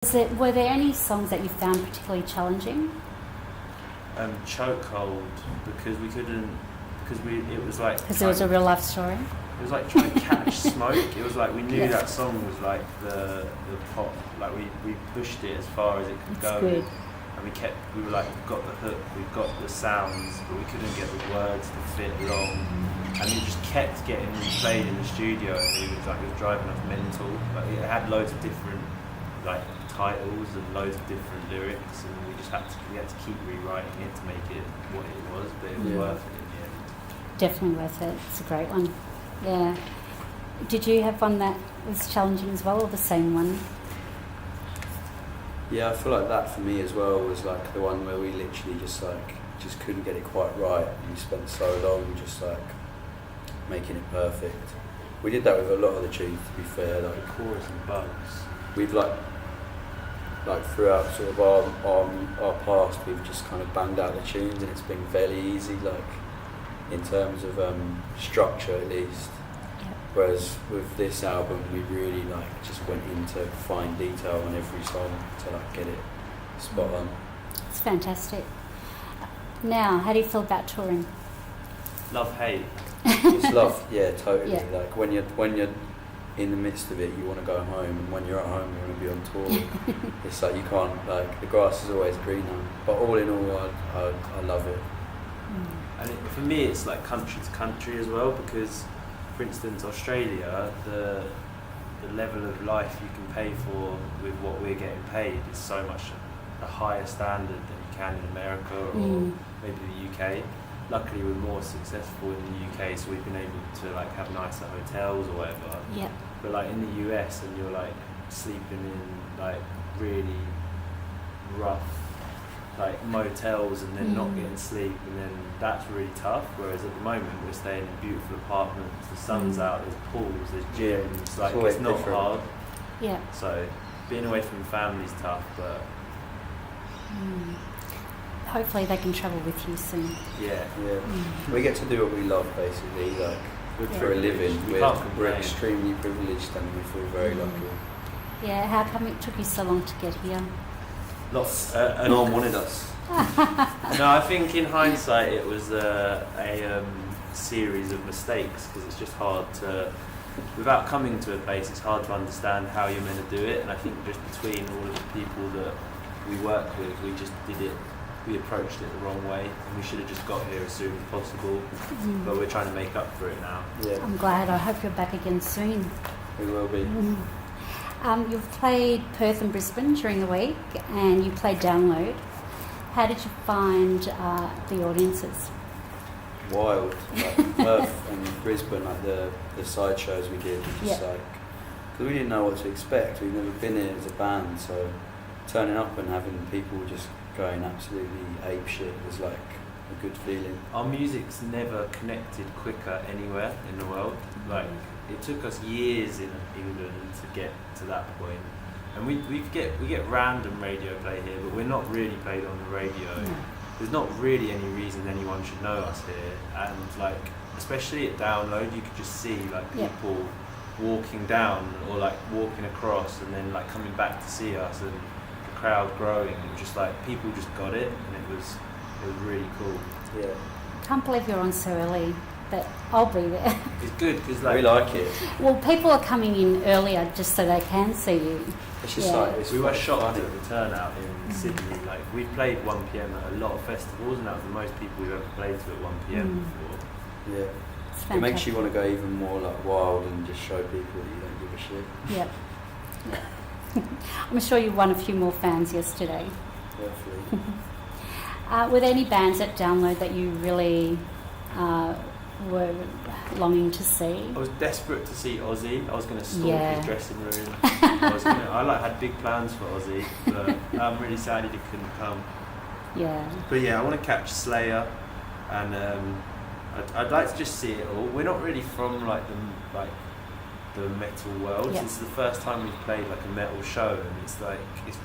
Were there any songs that you found particularly challenging? Chokehold, because we couldn't, it was like... Because it was a real life story? It was like trying to catch smoke. It was like we knew that song was like the pop, like we pushed it as far as it could go. Good. And we were like, we've got the hook, we've got the sounds, but we couldn't get the words to fit along. And it just kept getting replayed in the studio, and it was driving us mental. Like it had loads of different like titles and loads of different lyrics, and we had to keep rewriting it to make it what it was, but it was worth it in the end. Definitely worth it. It's a great one. Yeah. Did you have one that was challenging as well, or the same one? Yeah, I feel like that for me as well was like the one where we literally just couldn't get it quite right, and we spent so long just like making it perfect. We did that with a lot of the tunes, to be fair. Like chorus and bugs. We've like throughout sort of our past, we've just kind of banged out the tunes, and it's been fairly easy, like in terms of structure at least. Whereas with this album, we really like just went into fine detail on every song to like get it spot on. It's fantastic. Now, how do you feel about touring? Love, hate. It's love, yeah, totally. Yeah. Like when you're in the midst of it, you want to go home, and when you're at home, you want to be on tour. It's like you can't, like the grass is always greener. But all in all, I love it. And for me, it's like country to country as well, because, for instance, Australia, the level of life you can pay for with what we're getting paid is so much a higher standard than you can in America or maybe the UK. Luckily, we're more successful in the UK, so we've been able to like have nicer hotels or whatever. Yeah. But like in the US, and you're like sleeping in like really rough like motels and then not getting sleep, and then that's really tough. Whereas at the moment we're staying in beautiful apartments, the sun's out, there's pools, there's gyms, like it's not different. Hard. Yeah. So being away from family is tough, but hopefully they can travel with you soon. Yeah. We get to do what we love, basically, like for a living. We're extremely privileged, and we feel very lucky. Yeah. How come it took you so long to get here? Lots. No one wanted us. No, I think in hindsight it was a series of mistakes, because it's just hard to, without coming to a place, it's hard to understand how you're meant to do it. And I think just between all of the people that we work with, we just did it. We approached it the wrong way, and we should have just got here as soon as possible. But we're trying to make up for it now. Yeah. I'm glad. I hope you're back again soon. We will be. You've played Perth and Brisbane during the week, and you played Download. How did you find the audiences? Wild. Like Perth and Brisbane, like the side shows we did, were just like, because we didn't know what to expect. We've never been here as a band, so turning up and having people just going absolutely apeshit was like a good feeling. Our music's never connected quicker anywhere in the world. Like, it took us years in England to get to that point. And we get random radio play here, but we're not really played on the radio. There's not really any reason anyone should know us here. And like, especially at Download, you could just see like people walking down or like walking across and then like coming back to see us, and the crowd growing. It was just like people just got it, and it was really cool. Yeah. Can't believe you're on so early, but I'll be there. It's good because like we like it. Well, people are coming in earlier just so they can see you. It's just like we were shocked at the turnout in Sydney. Like we played 1 p.m. at a lot of festivals, and that was the most people we've ever played to at 1 p.m. before. Yeah. It makes you want to go even more like wild and just show people that you don't give a shit. Yeah. I'm sure you won a few more fans yesterday. Definitely. Were there any bands at Download that you really were longing to see? I was desperate to see Ozzy. I was going to stalk his dressing room. I had big plans for Ozzy, but I'm really sad he couldn't come. Yeah. But yeah, I want to catch Slayer, and I'd like to just see it all. We're not really from the metal world. Yeah. It's the first time we've played like a metal show, and it's like it's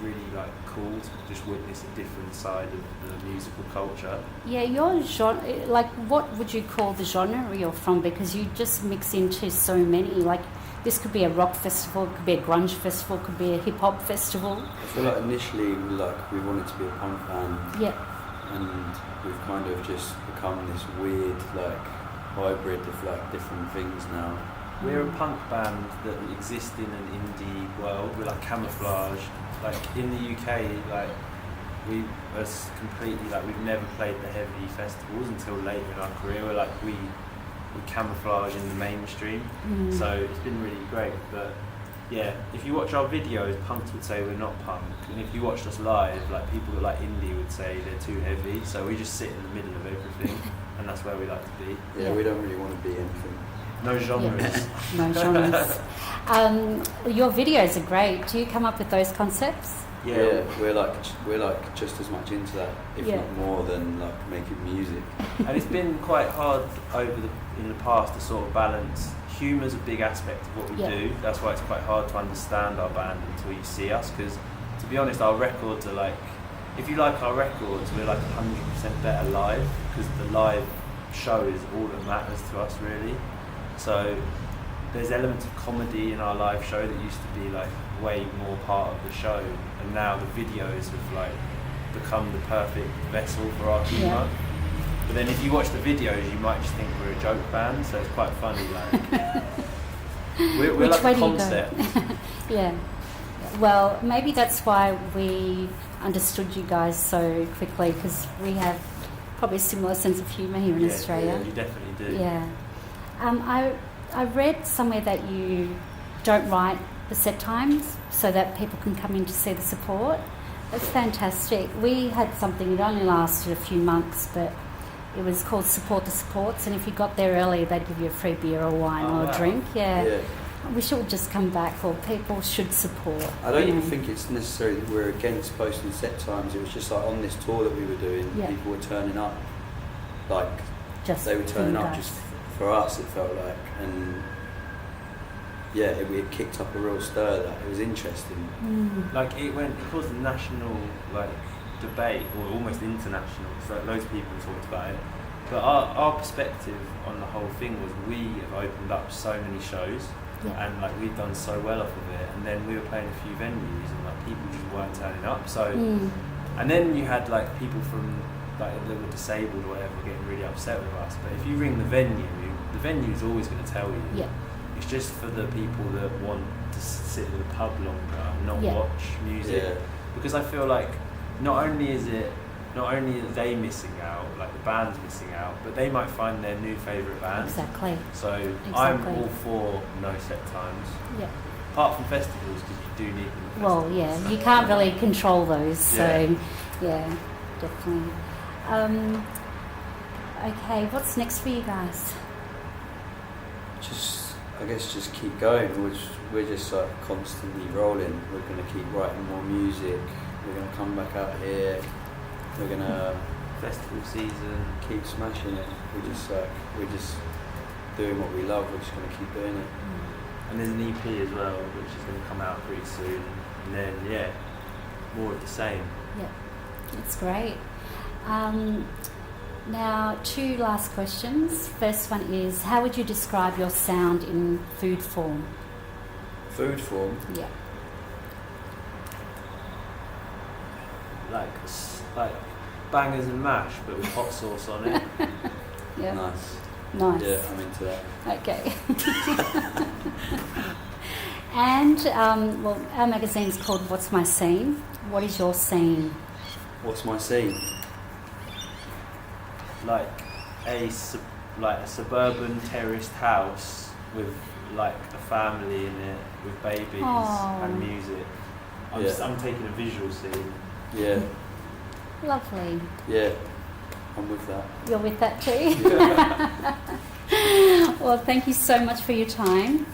really like cool to just witness a different side of the musical culture. Yeah, your genre, like what would you call the genre you're from? Because you just mix into so many. Like this could be a rock festival, it could be a grunge festival, it could be a hip hop festival. I feel like initially we wanted to be a punk band. Yeah. And we've kind of just become this weird hybrid of different things now. We're a punk band that exists in an indie world. We're like camouflage. Like in the UK, we was completely we've never played the heavy festivals until later in our career. We're we camouflage in the mainstream. So it's been really great. But yeah, if you watch our videos, punks would say we're not punk, and if you watched us live, people that like indie would say they're too heavy. So we just sit in the middle of everything, and that's where we like to be. Yeah, we don't really want to be anything. No genres. Yeah. No genres. Your videos are great. Do you come up with those concepts? Yeah, we're just as much into that, if not more, than making music. And it's been quite hard in the past to sort of balance. Humour's a big aspect of what we do. That's why it's quite hard to understand our band until you see us. Because to be honest, our records are if you like our records, we're 100% better live. Because the live show is all that matters to us, really. So there's elements of comedy in our live show that used to be way more part of the show, and now the videos have become the perfect vessel for our humour. Yeah. But then if you watch the videos, you might just think we're a joke band, so it's quite funny. We're Which like way a do you concept. go? Yeah. Well, maybe that's why we understood you guys so quickly, because we have probably a similar sense of humour here in Australia. Yeah, you definitely do. Yeah. I read somewhere that you don't write the set times so that people can come in to see the support. That's fantastic. We had something, it only lasted a few months, but it was called Support the Supports, and if you got there early, they'd give you a free beer or wine or a drink. Yeah. I wish it would just come back, or people should support. I don't even think it's necessary that we're against posting set times. It was just on this tour that we were doing, people were turning up. They were turning up just for us, it felt like. And it kicked up a real stir. It was interesting. It caused a national debate, or almost international. So loads of people talked about it. But our perspective on the whole thing was we have opened up so many shows, and we've done so well off of it. And then we were playing a few venues, and people just weren't turning up. So, and then you had people from that were disabled or whatever getting really upset with us. But if you ring the venue's always going to tell you. Yeah. It's just for the people that want to sit in the pub longer and not watch music. Because I feel not only are they missing out, the band's missing out, but they might find their new favourite band. Exactly. So I'm all for no set times. Yeah. Apart from festivals, because you do need them. Well, you can't really control those. So, definitely. Okay, what's next for you guys? I guess just keep going. We're just constantly rolling. We're going to keep writing more music. We're going to come back out here. We're going to festival season, keep smashing it. We're just doing what we love. We're just going to keep doing it. And there's an EP as well, which is going to come out pretty soon. And then more of the same. Yeah, that's great. Now, 2 last questions. First one is, how would you describe your sound in food form? Food form? Yeah. Like bangers and mash, but with hot sauce on it. Yeah. Nice. Yeah, I'm into that. Okay. And, our magazine's called What's My Scene? What is your scene? What's my scene? A suburban terraced house with a family in it with babies and music. I'm taking a visual scene. Yeah. Lovely. Yeah, I'm with that. You're with that too? Well, thank you so much for your time.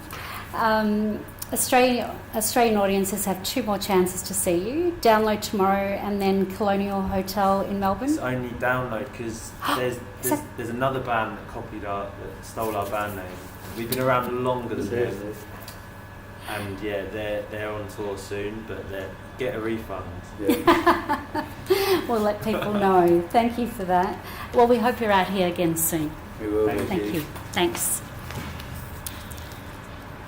Australian audiences have 2 more chances to see you. Download tomorrow, and then Colonial Hotel in Melbourne. It's only download because there's another band that stole our band name. We've been around longer than them, and they're on tour soon, but get a refund. Yeah. We'll let people know. Thank you for that. Well, we hope you're out here again soon. We will. Thank you. Thanks.